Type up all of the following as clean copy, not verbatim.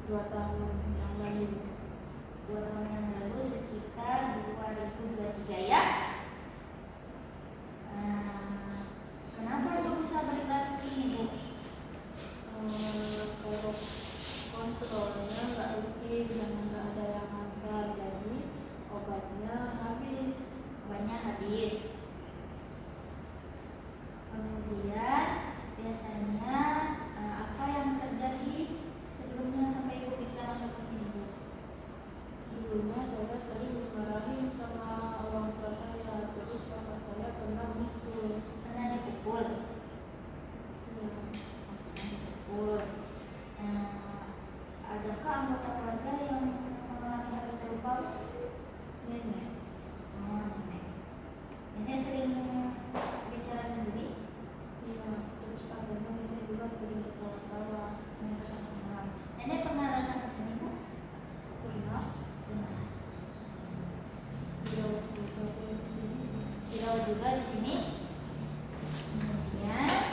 2 tahun yang lalu. 2 tahun yang lalu sekitar 2023 ya. Kenapa Ibu bisa balik lagi ke sini, Bu? Kalau kontrolnya nggak rutin dan nggak ada yang antar, jadi obatnya habis. Kemudian biasanya apa yang terjadi sebelumnya sampai Ibu bisa masuk ke sini, Bu? Dulunya saya sering dimarahin sama orang tua saya, terus bapak saya pernah mukul. Pernah dipukul? Ya. Pernah dipukul. Adakah anggota keluarga yang mengalami hal serupa, Bu? Nenek. Nenek. Nenek sering bicara sendiri? Iya, terus akhirnya nenek juga sering ketawa-tawa. Nenek pernah datang ke sini, Bu? Pernah dirawat juga di sini. Dirawat juga di sini. Kemudian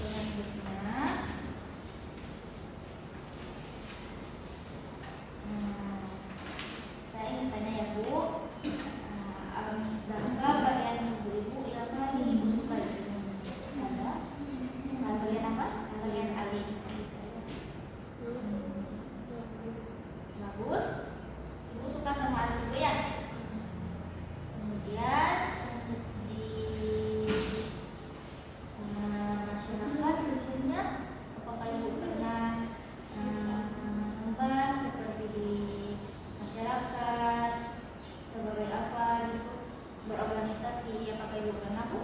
selanjutnya saya ingin tanya ya, Bu, adakah bagian tubuh Ibu yang paling Ibu suka di sini? Ada? Bagian apa? Bagian alis. Bagus. Ibu suka sama alis Ibu ya? Kemudian di masyarakat sebelumnya, apakah Ibu pernah membahas seperti di masyarakat sebagai apa gitu, berorganisasi? Apakah Ibu pernah, Bu?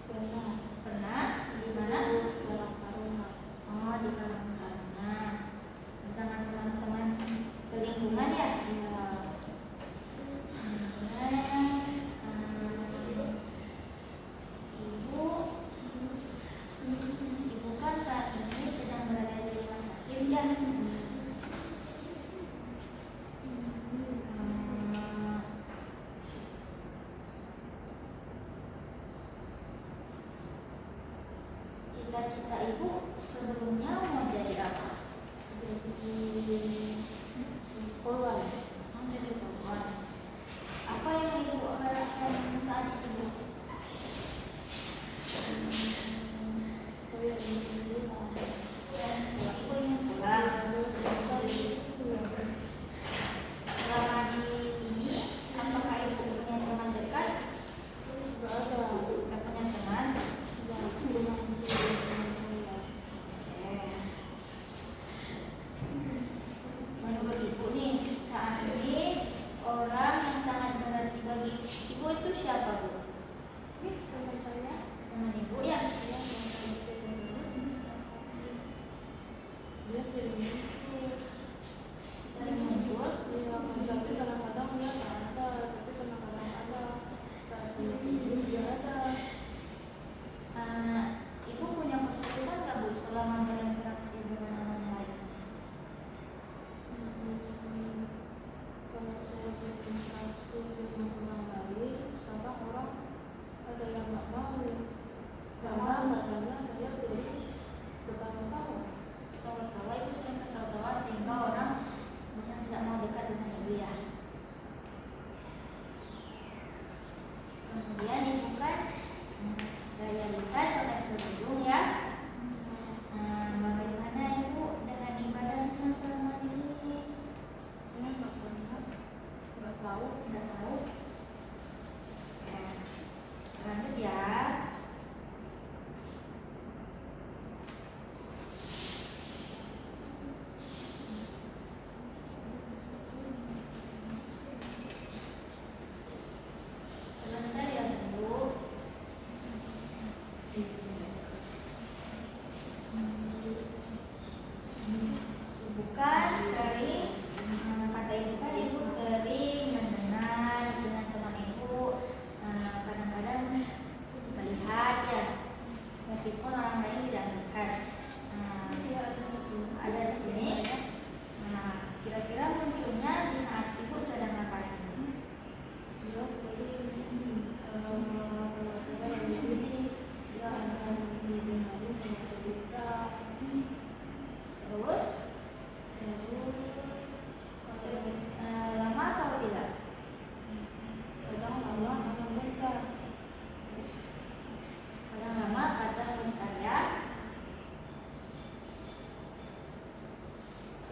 Pernah. Di mana? Karang Taruna. Oh, di Karang Taruna bersama teman-teman selingkungan ya? Iya. Ibu kan saat ini sedang berada di rumah sakit ya. Cita-cita Ibu sebelumnya mau jadi apa? Jadi korban. Jadi korban. Apa yang Ibu harapkan saat itu, Bu? Saya ingin pulang. Ibu ingin pulang. Selama di sini, apakah Ibu punya teman dekat? Nggak ada. Nggak punya teman? Ya, rumah sendiri dengan saya. Menurut Ibu nih, saat ini orang yang sangat berarti bagi Ibu itu siapa, Bu? Teman saya. Teman Ibu ya? Dia yang saya kesini. Dia sering Sering muncul. Iya, tapi kadang-kadang dia nggak ada, tapi kadang-kadang ada. Saat saya sendiri dia ada. Ibu punya kesulitan nggak, Bu, selama berinteraksi dengan orang lain? Kalau saya berinteraksi dengan orang lain, kadang orang ada yang nggak mau, karena katanya saya sering ketawa-tawa. Kalau itu sering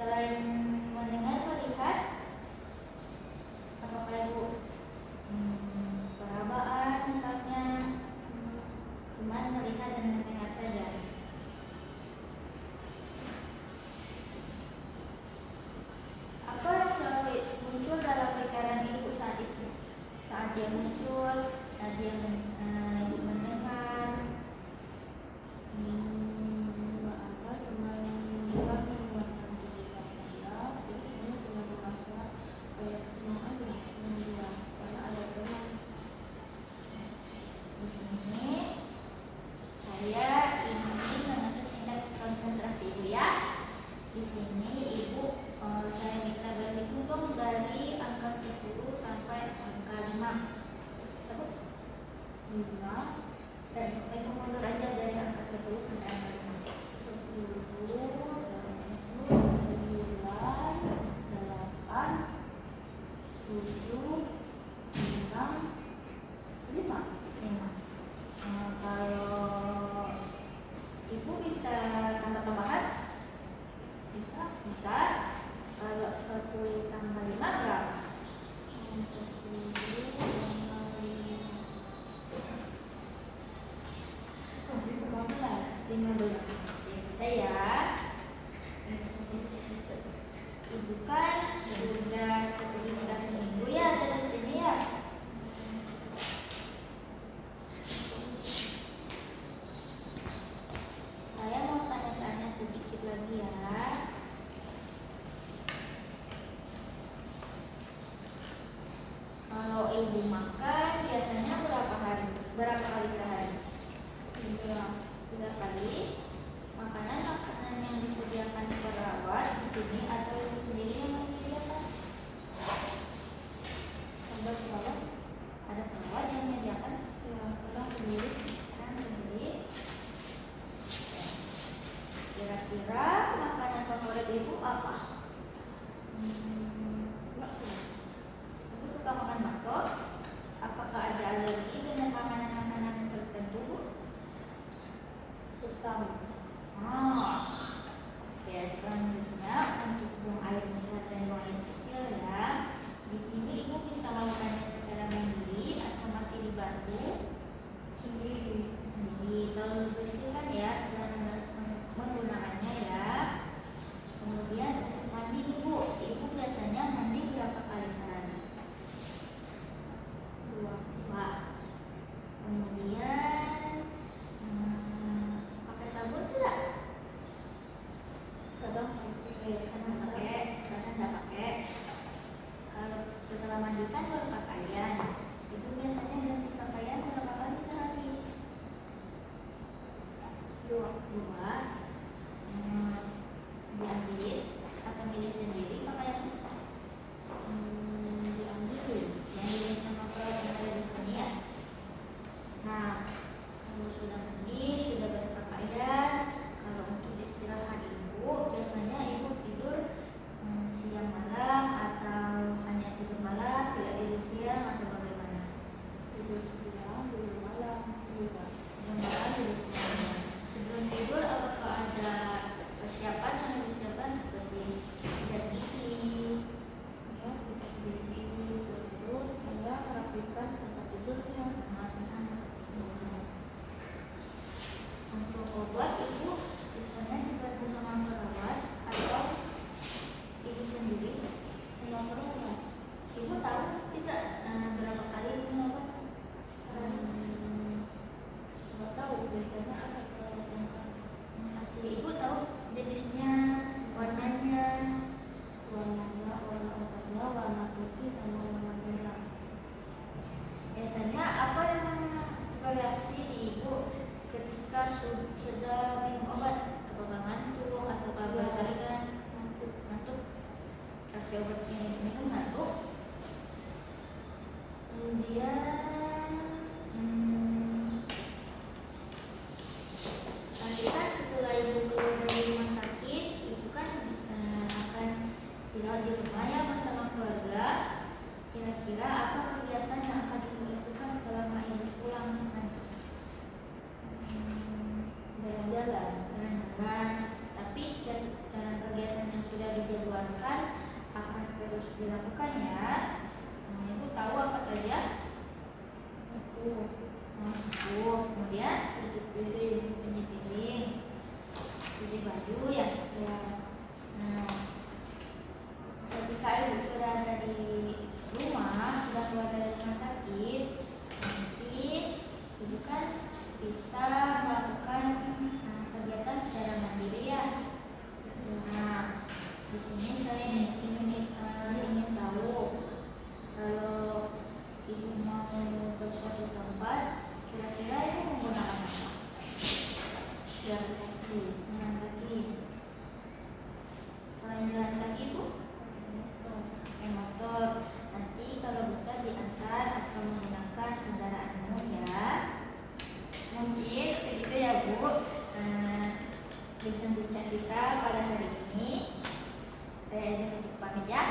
Selain mendengar, melihat, apakah ibu perabaan misalnya, cuman melihat dan mendengar saja? Apa yang selalu muncul dalam pikiran ibu saat itu? Saat dia muncul, saat dia mendengar. Nggak ada, cuma yang mendengar menguatkan cerita saya. Terus ini cuma merasa kayak senang aja, senang dia karena ada teman. Di sini saya ingin mengatur tingkat konsentrasi ibu ya. Di sini ibu saya minta berhitung dari angka 10 sampai angka 5. Sebut 5, dan hitung mundur aja dari angka 10 sampai angka 5. 10, 9, 8, 7, 6, 5. Kalau ibu bisa tambah-tambahan? Bisa. Kalau 1 tambah 5 berapa? 15. Bisa ya. Ibu kan sudah sekitar seminggu ya ada di sini ya. Saya mau tanya-tanya sedikit lagi ya. Kalau ibu makan biasanya berapa kali sehari? 3 kali. Makanan yang disediakan perawat di sini atau ibu sendiri yang menyediakan? Ada perawat yang menyediakan? Ya, orang sendiri. Kira-kira makanan favorit ibu apa? Ibu suka makan bakso? Apakah ada alergi dengan makanan-makanan tertentu? Utama. Oke, selanjutnya untuk buang air besar dan buang air kecil ya. Di sini ibu bisa melakukannya secara mandiri atau masih dibantu? Sendiri. Selalu dibersihkan ya setelah menggunakannya ya. Kemudian untuk mandi ibu biasanya mandi berapa kali sehari? 2. Kemudian pakai sabun tidak? Kadang pakai. Kadang tidak pakai. Kalau setelah mandi kan berpakaian, itu biasanya ganti pakaian berapa kali sehari? 2. Diambil atau milih sendiri pakaiannya? Diambil sama perawat yang ada di sini ya. Nah, kalau sudah mandi, sudah berpakaian, kalau untuk istirahat ibu biasanya ibu tidur siang malam atau hanya tidur malam, tidak tidur siang atau bagaimana? Tidur siang, tidur malam juga. Tidur malam, tidur siang. Sebelum tidur apakah ada persiapan yang disiapkan seperti sikat gigi? Ya, sikat gigi, terus saya merapikan tempat tidurnya. Untuk obat ibu biasanya dibantu sama perawat atau ibu sendiri? Sama perawat. Ibu tahu tidak berapa kali minum obat? Nggak tahu, biasanya ada perawat yang kasih. Ibu tahu jenisnya, warnanya? Warna obatnya warna putih sama warna merah. Biasanya apa yang variasi di ibu ketika sedang minum obat? Apakah ngantuk atau berkeringat? Ngantuk. Kasih obat minum ngantuk. Kemudian nanti kan setelah ibu keluar dari rumah sakit, ibu kan akan dirawat di rumah ya bersama keluarga. Kira-kira apa kegiatan yang akan ibu lakukan selama ibu pulang nanti? Jalan-jalan. Tapi kegiatan yang sudah dijalankan dilakukan ya. Nah, Ibu tahu apa saja? Aku. Kemudian cuci piring, cuci baju ya. Ya. Nah, ketika Ibu sudah ada di rumah, sudah keluar dari rumah sakit, nanti Ibu bisa melakukan kegiatan secara mandiri ya. Nah, di sini saya ingin tahu kalau Ibu mau ke suatu tempat, kira-kira Ibu menggunakan apa? Jalan kaki. Jalan kaki. Selain jalan kaki Bu, pakai motor. Nanti kalau bisa diantar atau menggunakan kendaraan umum ya. Mungkin segitu ya Bu. Bincang-bincang kita pada hari ini. Saya izin untuk pamit ya.